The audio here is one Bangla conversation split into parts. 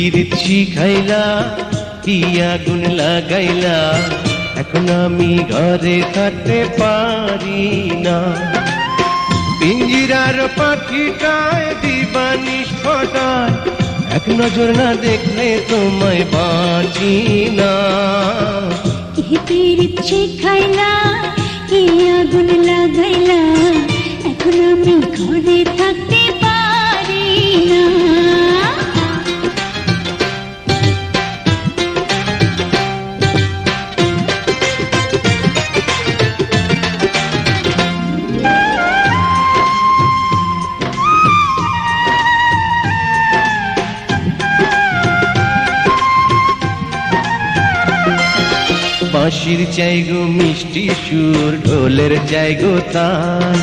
পীড়িত শিখাইলা, কি আগুন লাগাইলা, এখন আমি ঘরে থাকতে পারি না। পিঞ্জিরার পাখিটায় দিবানিষ্ঠটায়, এক নজর না দেখলে তোমায় বাঁচি না। কি পীড়িত শিখাইলা, কি আগুন লাগাইলা, এখন আমি ঘরে থাকতে পারি না। বাঁশির চাই গো মিষ্টি সুর, ঢোলের চাই গো তাল,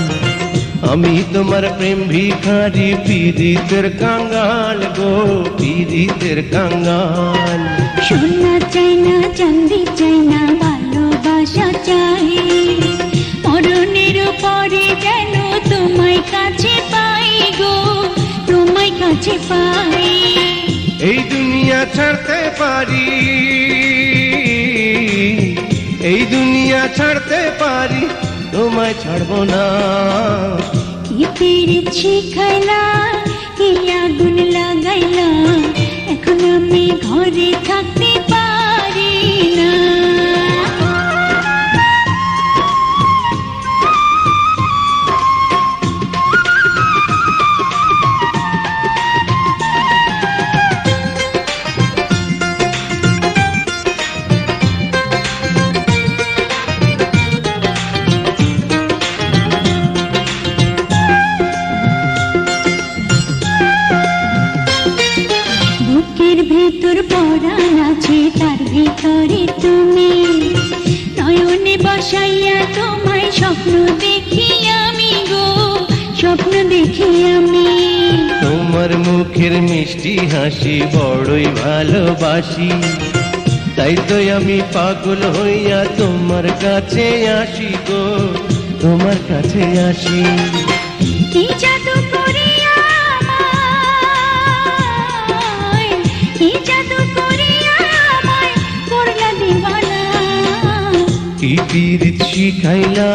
আমি তোমার প্রেম ভিখারি, পীড়িতের কাঙ্গাল গো, পীড়িতের কাঙ্গাল। সোনা চাই না, চাঁদি চাই না, ভালোবাসা চাই, মরণের পরে যেন তোমায় কাছে পাই গো, তোমায় কাছে পাই। এই দুনিয়া ছাড়তে পারি, এই দুনিয়া ছাড়তে পারি, তোমায় ছাড়বো না। কি পীড়িত শিখাইলা, কি আগুন লাগাইলা, এখন আমি ঘরে থাকতে পারি না। বুকের ভেতর পরাণ আছে, তার ভিতরে তুমি, নয়নে বসাইয়া তোমায় স্বপ্ন দেখি আমি গো, স্বপ্ন দেখি আমি। তোমার মুখের মিষ্টি হাসি বড়ই ভালোবাসি, তাই তো আমি পাগল হইয়া তোমার কাছে আসি গো, তোমার কাছে আসি। কি জাদু করিয়া আমায়, কি জাদু করিয়া আমায় করলা দিবানা। কি পীড়িত শিখাইলা,